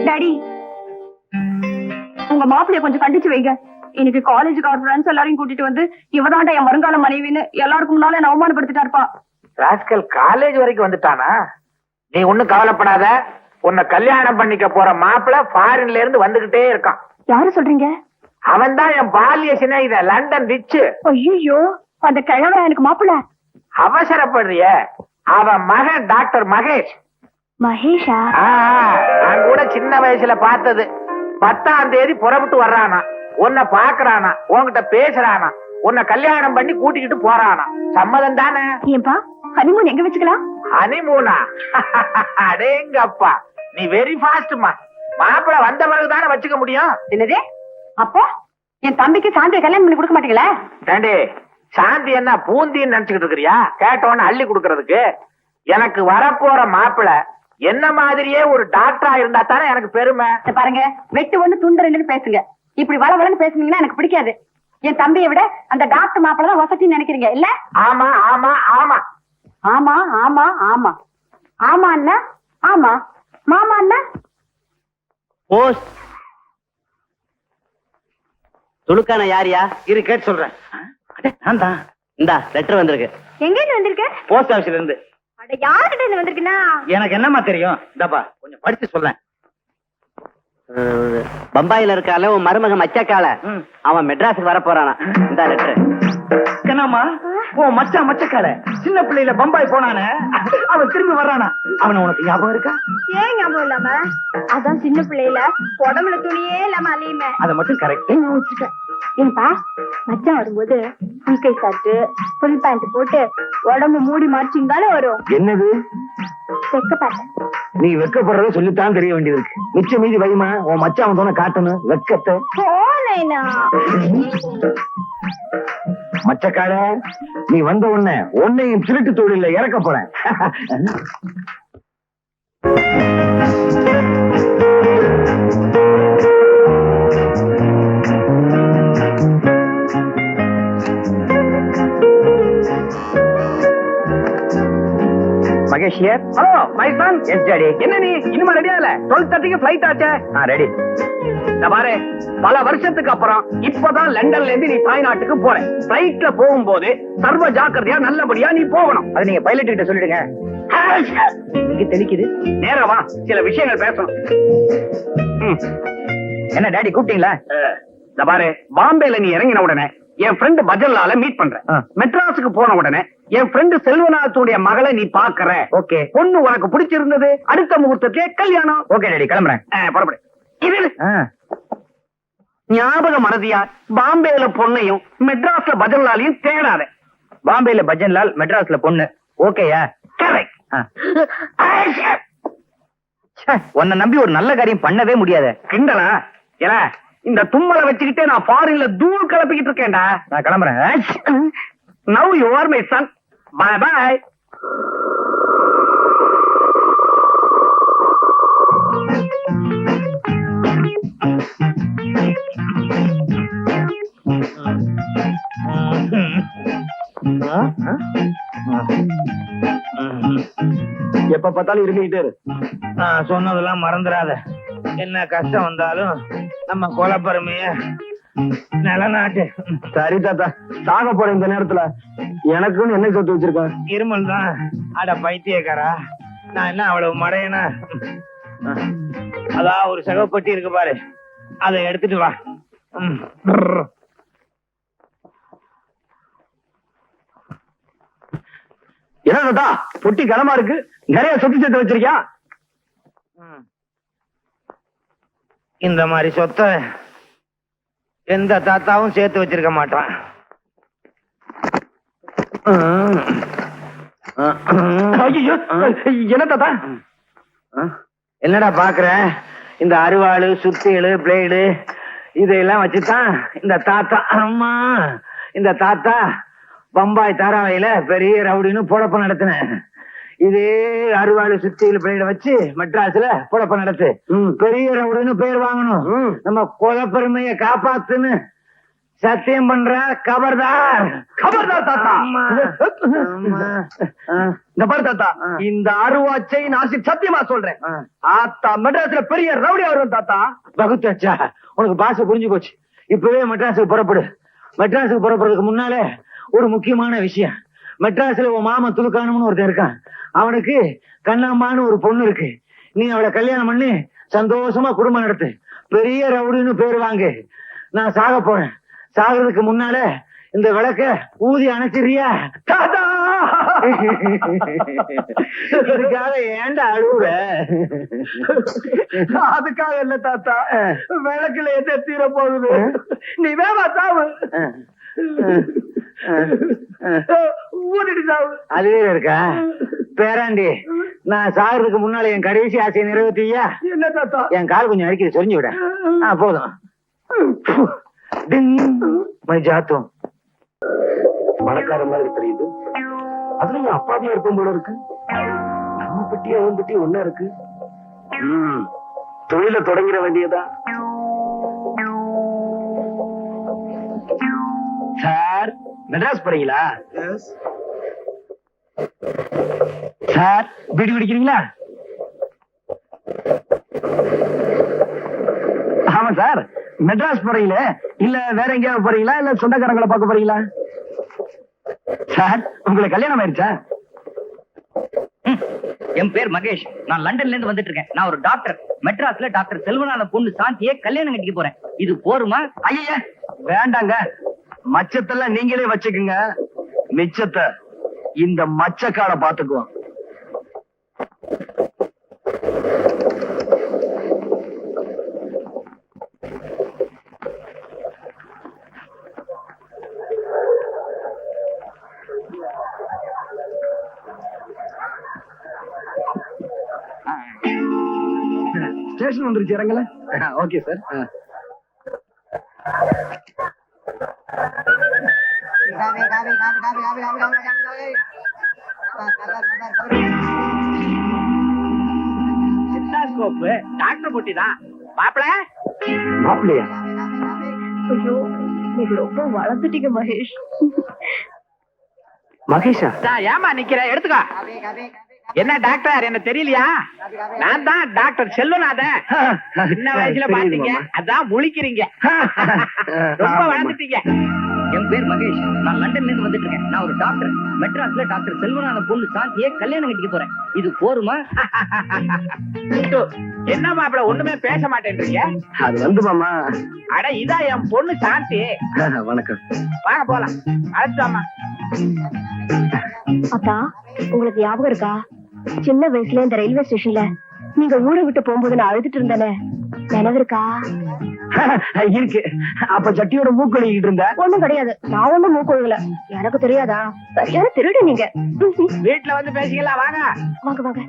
Daddy, உங்க மாப்பிளைய கொஞ்சம் கண்டிச்சு வைங்க. இன்னைக்கு காலேஜுக்கு அவர் ஃப்ரெண்ட்ஸ் எல்லாரையும் கூட்டிட்டு வந்து இவதான்டா என் வருங்கால மனைவின்னு எல்லாருக்கும் முன்னால என்ன அவமானப்படுத்திட்டாருப்பா. ராஸ்கல் காலேஜ் வரைக்கும் வந்துட்டானா? நீ ஒண்ணும் கவலைப்படாத, உன்னை கல்யாணம் பண்ணிக்க போற மாப்பிள்ள ஃபாரின்ல இருந்து வந்துகிட்டே இருக்கான். யாரு சொல்றீங்க? அவன் தான் என் பாலிய சிநேகித லண்டன் ரிச்சு. ஐயோ, அந்த கிழவரா எனக்கு மாப்பிள்ள? அவசரப்படுறிய? அவன் மகன் டாக்டர் மகேஷ். மகேஷா? நான் கூட சின்ன வயசுல பார்த்தது. 10ஆம் தேதி புறப்பட்டு வர்றானா, உன்னை பாக்குறானா, உன்கிட்ட பேசுறானா, உன்னை கல்யாணம் பண்ணி கூட்டிக்கிட்டு போறானா. சம்மதம் தானே? ஏன்பா, ஹனிமூன் எங்க வச்சுக்கலாம்? ஹனிமூனா? அடேங்கப்பா, நீ வெரி ஃபாஸ்ட்மா. மாப்பிள்ள வந்த பிறகுதானே வச்சுக்க முடியும். என்னது? அப்போ என் தம்பிக்கு சாந்தியை கல்யாணம் பண்ணி கொடுக்க மாட்டீங்களா? ஏண்டி, சாந்தி என்ன பூந்தின்னு நினைச்சுக்கிட்டு இருக்கிறியா? கேட்டவன அள்ளி கொடுக்கறதுக்கு. எனக்கு வரப்போற மாப்பிள்ள என்ன மாதிரியே ஒரு டாக்டரா இருந்தா தானே எனக்கு பெருமை. பாருங்க, வெட்டு ஒண்ணு துண்டு ரெண்டுன்னு பேசுங்க. இப்படி வளவளன்னு பேசுனீங்கன்னா எனக்கு பிடிக்காது. என் தம்பியை விட அந்த டாக்டர் மாப்பிள்ள தான் வசதின்னு நினைக்கிறீங்க இல்ல? ஆமா ஆமா ஆமா ஆமா ஆமா ஆமா ஆமா அண்ணா. ஆமா மாமா அண்ணா. போஸ்ட் துணுக்கான யாரியா? இரு கேட்டு சொல்றேன். நான் தான். இந்தா லெட்டர் வந்திருக்கு. எங்க இருந்து வந்திருக்க? போஸ்ட் ஆபீஸ்ல இருந்து. அட, யார்கிட்ட இருந்து வந்திருக்குன்னா? எனக்கு என்னமா தெரியும்? இந்தாப்பா கொஞ்சம் படிச்சு சொல்றேன். பம்பாயில இருக்கால உன் மருமக மச்சக்கால, அவன் மெட்ராஸுக்கு வர போறானா. இந்த லெட்டர். என்னம்மா உன் மச்சக்கால சின்ன பிள்ளையில பம்பாய் போனானே, அவன் திரும்பி வர்றானா? அவன் உனக்கு ஞாபகம் இருக்கா? ஏன் ஞாபகம் இல்லாம? அதான் சின்ன பிள்ளையில உடம்புல துணியே இல்லாம அலையுமே. அதை மட்டும் கரெக்ட் வச்சுக்க. ஏன்பா, மச்சான் வரும்போது ஃபுல் கை ஷர்ட் ஃபுல் பேண்ட் போட்டு உடம்பு மூடி மார்ச்சிங்கால வரும். என்னது செக்க பாட்டேன். நீ வெக்கப்படுறத சொல்லித்தான் தெரிய வேண்டியது இருக்கு. மிச்ச மீதி வைமா, உன் மச்சான் வந்தோன்னு காட்டணும் வெக்கத்தை. போனேனா மச்சக்கார, நீ வந்த உடனே உன்னையும் திருட்டு தொழில இறக்க போறேன். Mahesh here. Hello my son. Yes daddy. என்ன நீ இன்னும் ரெடியா இல்ல? 12:30க்கு ஃளைட் ஆச்சே. ரெடி. பாரு, பல வருஷத்துக்கு அப்புறம் இப்பதான் லண்டன்ல இருந்து நீ தாய்நாட்டுக்கு போற. ஃளைட்ல போகும்போது சர்வ ஜாக்கிரதையா நல்லபடியா நீ போகணும். அது நீங்க பைலட் கிட்ட சொல்லிடுங்க. இங்க தெளிக்குது. நேரமா சில விஷயங்கள் பேசணும். என்ன டாடி கூப்பிட்டீங்களா? பாரு, பாம்பேல நீ இறங்கின உடனே என் ஃப்ரெண்ட் பஜல்லால மீட் பண்றேன். மெட்ராஸுக்கு போன உடனே என் ஃப்ரெண்ட் செல்வநாதத்துடைய மகளை நீ பாக்குற. ஓகே. பொண்ணு உனக்கு பிடிச்சிருந்தது. அடுத்த முகூர்த்தத்திலே கல்யாணம். ஓகே டாடி, கிளம்புறேன். புறப்படு. இது ஞாபகம் மறதியா? பாம்பேல பொண்ணையும் மெட்ராஸ்ல பஜன்லாலையும் தேடாத. பாம்பேல பஜன்லால், மெட்ராஸ்ல பொண்ணு. ஓகேயா? கரெக்ட். உன்னை நம்பி ஒரு நல்ல காரியம் பண்ணவே முடியாது. கிண்டலா? ஏன்னா இந்த தும்மலை வச்சுக்கிட்டே நான் ஃபாரின்ல தூள் கிளப்பிக்கிட்டு இருக்கேன்டா. நான் கிளம்புறேன். Now you are my son. Bye bye. எப்ப பார்த்தாலும் இருந்துகிட்டே இரு. சொன்னதெல்லாம் மறந்துடாத. என்ன கஷ்டம் வந்தாலும் நம்ம கொலப்பெருமைய நிலநாட்டு. சரி தாத்தா, சாக போற இந்த நேரத்துல எனக்குன்னு என்ன சொத்து வச்சிருக்கேன்? இருமல் தான். அட பைத்தியக்காரா, நான் என்ன அவ்வளவு மடையனா? அதான் ஒரு சகப்பட்டி இருக்கு பாரு, அதை எடுத்துட்டு வா. என்ன தாத்தா, பொட்டி கனமா இருக்கு, நிறைய சொத்து சேர்த்து வச்சிருக்கியா? இந்த மாதிரி சொத்தை எந்த தாத்தாவும் சேர்த்து வச்சிருக்க மாட்டான். என்ன தாத்தா? என்னடா பாக்குற? இந்த அருவாளு, சுத்தியலு, பிளேடு இதெல்லாம் வச்சுதான் இந்த தாத்தா, அம்மா, இந்த தாத்தா பம்பாய் தாராவையில பெரிய ரவுடின்னு பொழப்ப நடத்தினேன். இதே அறுவாடு சுத்தியில பிளேட வச்சு மெட்ராஸ்ல பொழப்ப நடத்து. பெரிய ரவுடின்னு பேர் வாங்கணும். நம்ம கொலப்பெருமைய காப்பாத்துன்னு சத்தியம் பண்ற கபர்தார். கபர்தார் தாத்தா. அம்மா. அம்மா. இந்த பாரு தாத்தா, இந்த அருவாச்சை நான் சத்தியமா சொல்றேன். ஆத்தா மெட்ராஸ்ல பெரிய ரவுடி வரும் தாத்தா. பகுத்தாச்சா, உனக்கு பாஷை புரிஞ்சு போச்சு. இப்பவே மெட்ராஸுக்கு புறப்படு. மெட்ராஸுக்கு புறப்படுறதுக்கு முன்னாலே ஒரு முக்கியமான விஷயம். மெட்ராஸ்ல உன் மாமா துலுக்கானம்னு ஒருத்தன் இருக்கான். அவனுக்கு கண்ணம்மான்னு ஒரு பொண்ணு இருக்கு. நீ அவளை கல்யாணம் பண்ணி சந்தோஷமா குடும்பம் நடத்து. பெரிய ரவுடின்னு பேர் வாங்கு. நான் சாக போறேன். சாகிறதுக்கு முன்னால இந்த விளக்க ஊதி அணைச்சிரியா? தாத்தா இதுக்காக ஏன்டா அழுவுற? அதுக்காக இல்ல தாத்தா, விளக்குல எந்த தீர போகுது. நீ வேவா சாவு, ஊதிட்டு சாவு. அதுவே இருக்கா பேராண்டி? நான் சாகிறதுக்கு முன்னால என் கடைசி ஆசையை நிறைவேற்றியா? என்ன தாத்தா? என் கால் கொஞ்சம் அடிக்கிறது சொரிஞ்சு விட. போதும். மை ஜாத்தும். பணக்கார மாதிரி தெரியுது. அதுல அப்பாவியா இருக்கும் போல இருக்கு. நம்ம பெட்டி அவன் பெட்டி ஒன்னா இருக்கு. தொழில தொடங்கிட வேண்டியதா? சார், மெட்ராஸ் போறீங்களா? சார், பீடி குடிக்கிறீங்களா? ஆமா சார். மெட்ராஸ் போறீங்களே, இல்ல வேற எங்கேயாவது போறீங்களா, இல்ல சொந்தக்காரங்களை பார்க்க போறீங்களா? சார், உங்களுக்கு கல்யாணம் ஆயிடுச்சா? என் பேர் மகேஷ். நான் லண்டன்ல இருந்து வந்துட்டு இருக்கேன். நான் ஒரு டாக்டர். மெட்ராஸ்ல டாக்டர் செல்வனான பொண்ணு சாந்தியை கல்யாணம் கட்டிக்க போறேன். இது போருமா? ஐயா வேண்டாங்க. மச்சத்தெல்லாம் நீங்களே வச்சுக்குங்க. மிச்சத்தை இந்த மச்சக்கார பாத்துக்குவோம். ஸ்டேஷன் வந்துருச்சு, இறங்கல. Okay sir. டாக்டர் போட்டி தான் மாப்பிள. மாப்பிள்ளையா? ஐயோ, நீங்க ரொம்ப வளர்ந்துட்டீங்க மகேஷ். மகேஷா? ஏமா நிக்கிற? எடுத்துக்கோ. என்ன டாக்டர், என்ன தெரியலையா? நான் தான் டாக்டர் செல்வநாதன். சின்ன வயசுல பாத்தீங்க, அதான் முழிக்கிறீங்க. ரொம்ப வளர்ந்துட்டீங்க. என் பேர் மகேஷ். நான் லண்டன்ல இருந்து வந்துட்டு இருக்கேன். நான் ஒரு டாக்டர். மெட்ராஸ்ல டாக்டர் செல்வநாதன் பொண்ணு சாந்தியை கல்யாணம் கட்டிக்க போறேன். இது போருமா? என்ன மாப்பிள ஒண்ணுமே பேச மாட்டேன்றீங்க? அது வந்து மாமா. அட இதான் என் பொண்ணு சாந்தி. வணக்கம். வாங்க போலாம். அழைச்சாமா. அப்பா, உங்களுக்கு ஞாபகம் இருக்கா? சின்ன வயசுல இந்த ரயில்வே ஸ்டேஷன்ல நீங்க ஊரை விட்டு போகும்போது நான் அழுதுட்டு இருந்தேனே, நினைவு இருக்கா? இருக்கு. அப்ப சட்டியோட மூக்கொழிக்கிட்டு இருந்த? ஒண்ணும் கிடையாது, நான் ஒண்ணும் மூக்கொழுகல. எனக்கு தெரியாதா? சரியான திருடு நீங்க. வீட்டுல வந்து பேசிக்கலாம். வாங்க வாங்க வாங்க.